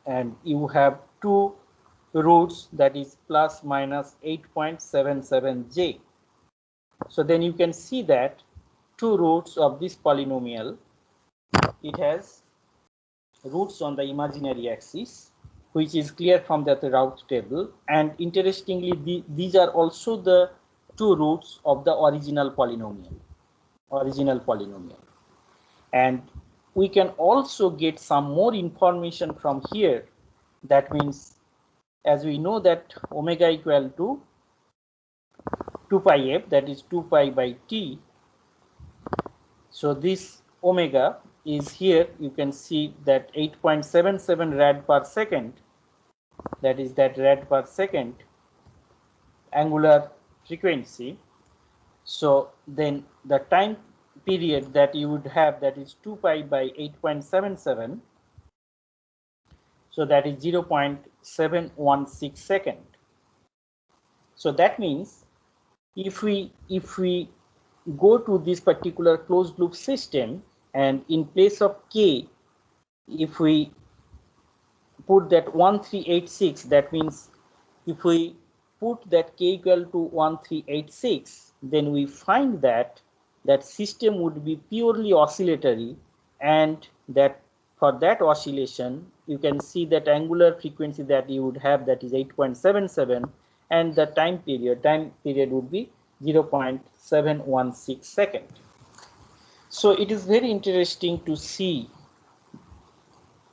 and you have two roots, that is plus minus 8.77j. So then you can see that two roots of this polynomial, it has roots on the imaginary axis, which is clear from the Routh table. And interestingly, these are also the two roots of the original polynomial. And we can also get some more information from here. That means, as we know that omega equal to 2 pi f, that is 2 pi by t. So this omega is here, you can see that 8.77 rad per second, that is that rad per second angular frequency. So then the time period that you would have, that is 2 pi by 8.77, so that is 0.716 second. So that means if we go to this particular closed loop system, and in place of k, if we put that 1386, that means if we put that k equal to 1386, then we find that that system would be purely oscillatory, and that for that oscillation you can see that angular frequency that you would have, that is 8.77, and the time period would be 0.716 second. So it is very interesting to see,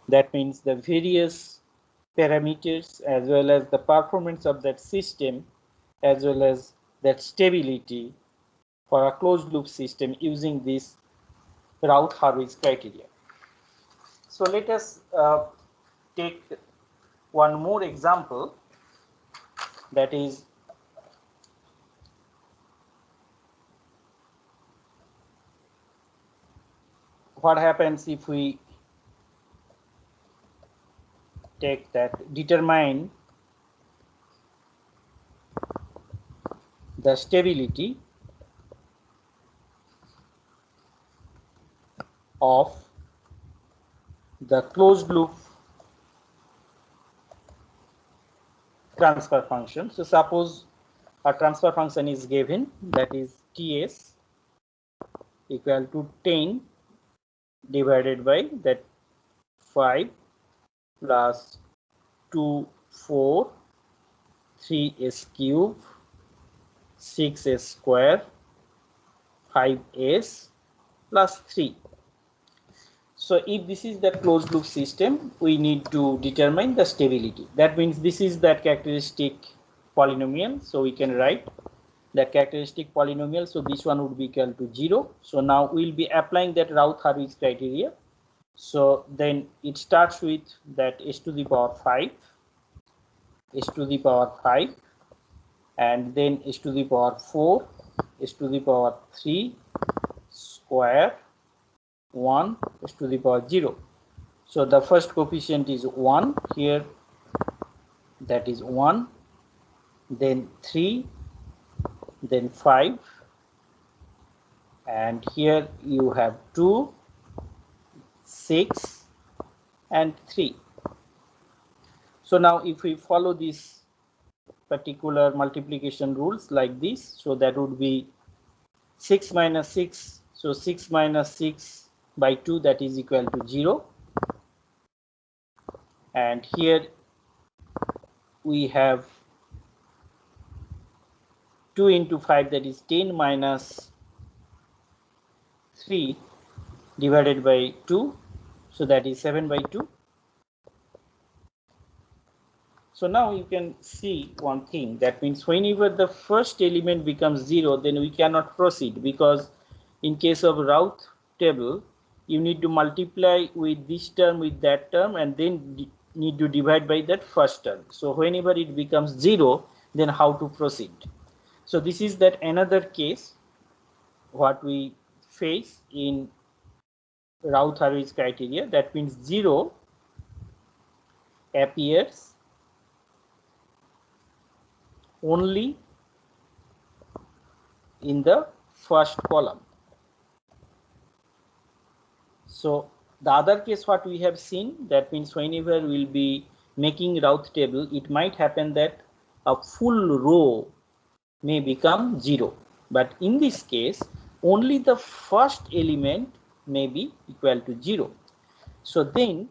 that means the various parameters as well as the performance of that system as well as that stability for a closed loop system using this Routh-Hurwitz criteria. So let us take one more example, that is what happens if we take that, determine the stability of the closed loop transfer function. So suppose a transfer function is given, that is Ts equal to 10 divided by that 5 plus 2, 4, 3s cube, 6s square, 5s plus 3. So if this is the closed loop system, we need to determine the stability. That means this is that characteristic polynomial. So we can write the characteristic polynomial. So this one would be equal to 0. So now we'll be applying that Routh-Hurwitz criteria. So then it starts with that s to the power 5, and then s to the power 4, s to the power 3 square, 1, s to the power 0. So the first coefficient is 1 here, that is 1, then 3, then 5, and here you have 2, 6, and 3. So now if we follow this particular multiplication rules like this, so that would be 6 minus 6, so 6 minus 6 by 2, that is equal to 0, and here we have 2 into 5, that is 10 minus 3 divided by 2, so that is 7 by 2. So now you can see one thing, that means whenever the first element becomes 0, then we cannot proceed, because in case of Routh table, you need to multiply with this term with that term, and then need to divide by that first term. So whenever it becomes 0, then how to proceed? So this is that another case what we face in Routh-Hurwitz criteria. That means 0 appears only in the first column. So the other case what we have seen, that means whenever we'll be making Routh table, it might happen that a full row may become 0, but in this case only the first element may be equal to 0. So then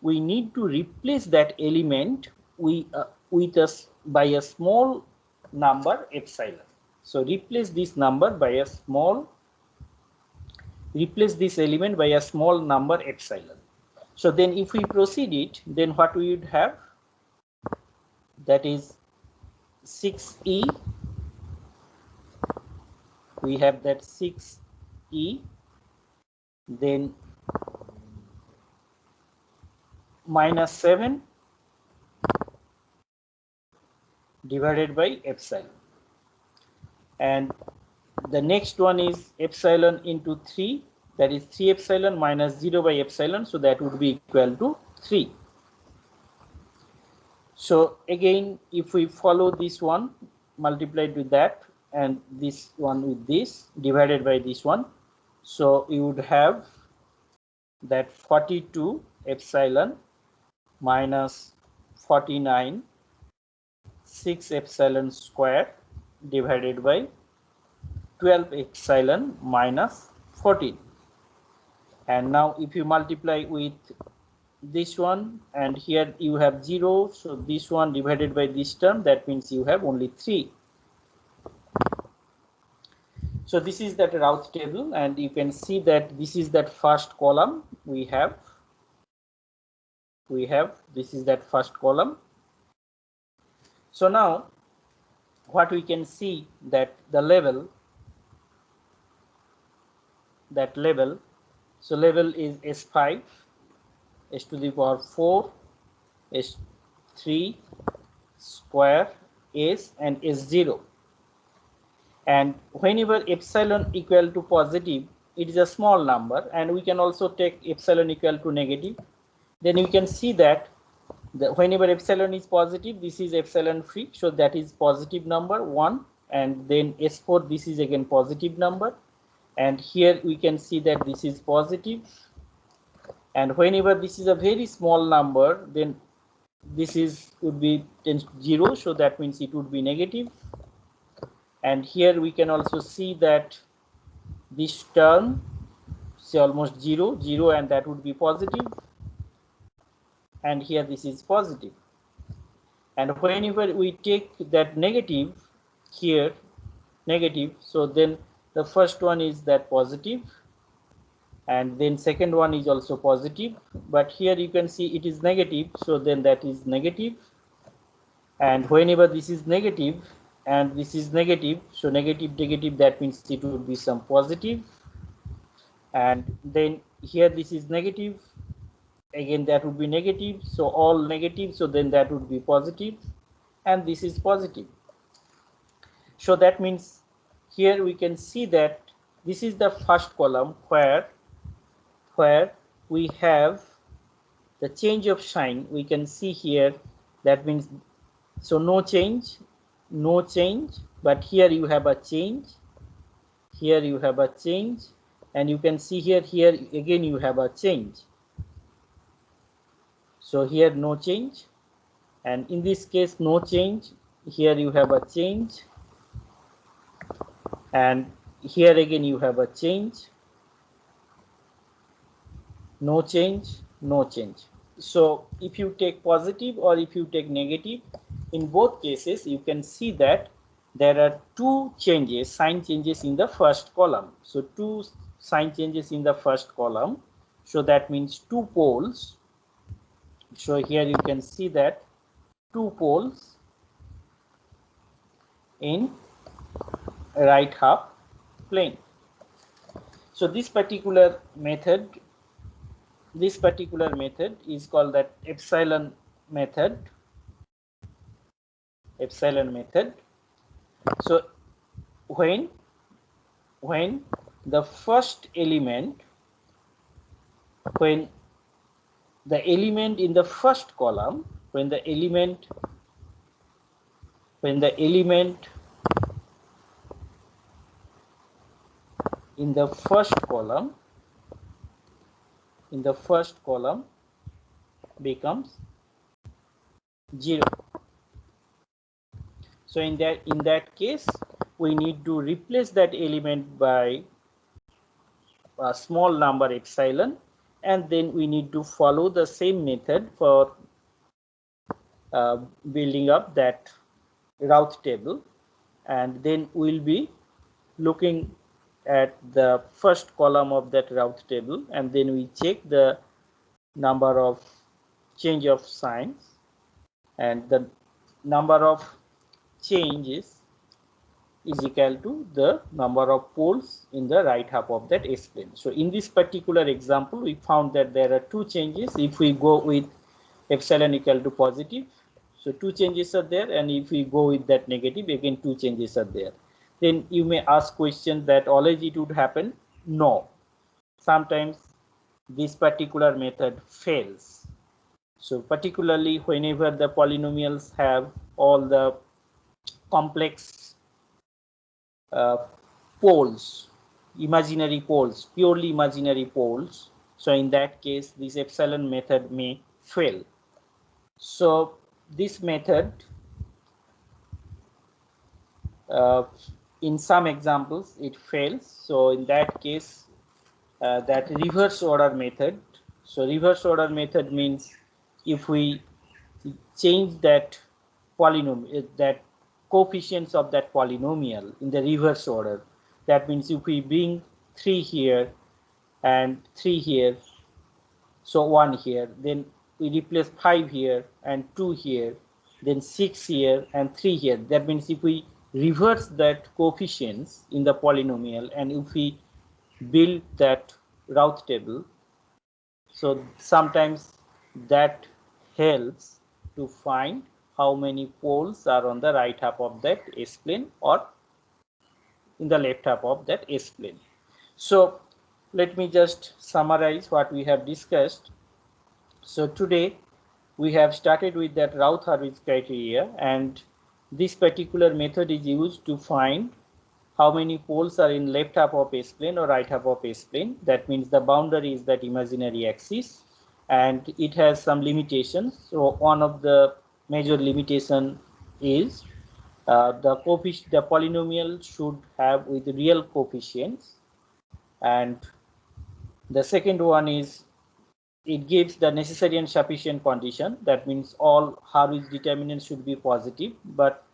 we need to replace that element by a small number epsilon. So replace this element by a small number epsilon. So then if we proceed it, then what we would have, that is 6e, we have that 6e, then minus 7 divided by epsilon, and the next one is epsilon into 3, that is 3 epsilon minus 0 by epsilon, so that would be equal to 3. So again, if we follow this one multiplied with that and this one with this divided by this one, so you would have that 42 epsilon minus 49 6 epsilon square divided by 12 epsilon minus 14. And now if you multiply with this one, and here you have 0, so this one divided by this term, that means you have only 3. So this is that Routh table, and you can see that this is that first column we have this is that first column. So now what we can see, that the level, so level is S5, S to the power 4, S3 square, S and S0. And whenever epsilon equal to positive, it is a small number, and we can also take epsilon equal to negative. Then you can see that whenever epsilon is positive, this is epsilon free, so that is positive number 1, and then S4, this is again positive number, and here we can see that this is positive, and whenever this is a very small number, then this would be 0, so that means it would be negative. And here we can also see that this term, say almost 0, and that would be positive, and here this is positive. And whenever we take that negative here, negative, so then the first one is that positive, and then second one is also positive, but here you can see it is negative, so then that is negative. And whenever this is negative and this is negative, so negative, that means it would be some positive. And then here this is negative, again that would be negative, so all negative, so then that would be positive, and this is positive. So that means here we can see that this is the first column where we have the change of sign. We can see here, that means, so no change, but here you have a change, and you can see here again you have a change. So here no change, and in this case no change, here you have a change, and here again you have a change, no change. So if you take positive or if you take negative, in both cases you can see that there are two changes, sign changes in the first column. So two sign changes in the first column, so that means two poles. So here you can see that two poles in right half plane. So this particular method is called that epsilon method. So when the first element, when the element in the first column, when the element in the first column becomes 0. So in that case, we need to replace that element by a small number epsilon, and then we need to follow the same method for building up that route table, and then we'll be looking at the first column of that route table, and then we check the number of change of signs, and the number of changes is equal to the number of poles in the right half of that S-plane. So in this particular example, we found that there are two changes. If we go with epsilon equal to positive, so two changes are there, and if we go with that negative, again two changes are there. Then you may ask question that always it would happen. No, sometimes this particular method fails. So particularly whenever the polynomials have all the complex poles, imaginary poles, purely imaginary poles, so in that case this epsilon method may fail. So this method in some examples it fails. So in that case that reverse order method. So reverse order method means if we change that polynomial, that coefficients of that polynomial in the reverse order, that means if we bring 3 here and 3 here, so 1 here, then we replace 5 here and 2 here, then 6 here and 3 here. That means if we reverse that coefficients in the polynomial and if we build that route table, so sometimes that helps to find how many poles are on the right half of that S-plane or in the left half of that S-plane. So let me just summarize what we have discussed. So today we have started with that Routh-Hurwitz criteria, and this particular method is used to find how many poles are in left half of S-plane or right half of S-plane. That means the boundary is that imaginary axis, and it has some limitations. So one of the major limitation is the polynomial should have with real coefficients, and the second one is it gives the necessary and sufficient condition. That means all Hurwitz determinants should be positive, but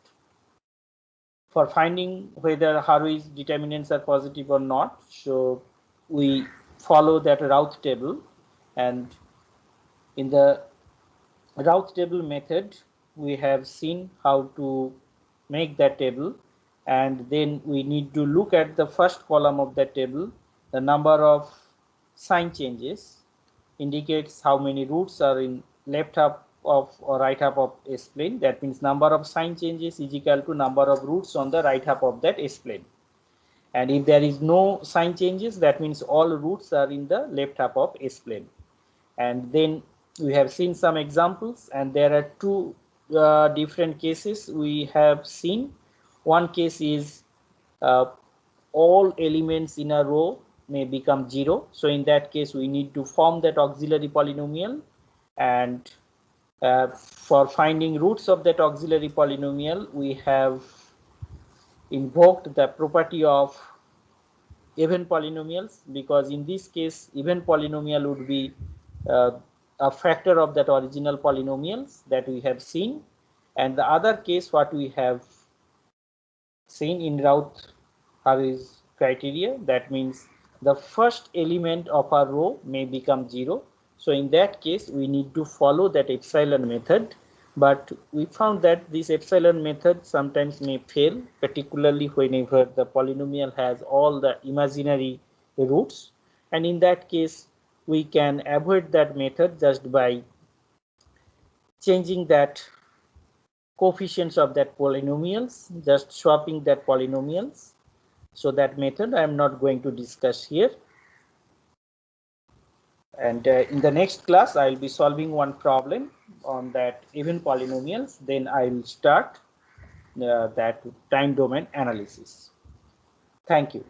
for finding whether Hurwitz determinants are positive or not, so we follow that Routh table, and in the Routh table method we have seen how to make that table, and then we need to look at the first column of that table. The number of sign changes indicates how many roots are in left half of or right half of S-plane. That means number of sign changes is equal to number of roots on the right half of that S-plane. And if there is no sign changes, that means all roots are in the left half of S-plane. And then we have seen some examples, and there are two different cases we have seen. One case is all elements in a row may become 0. So in that case we need to form that auxiliary polynomial, and for finding roots of that auxiliary polynomial we have invoked the property of even polynomials, because in this case even polynomial would be a factor of that original polynomials that we have seen. And the other case what we have seen in Routh-Hurwitz criteria, that means the first element of a row may become 0. So in that case we need to follow that epsilon method, but we found that this epsilon method sometimes may fail, particularly whenever the polynomial has all the imaginary roots, and in that case we can avoid that method just by changing that coefficients of that polynomials, just swapping that polynomials. So that method I am not going to discuss here. And in the next class I will be solving one problem on that even polynomials. Then I will start that time domain analysis. Thank you.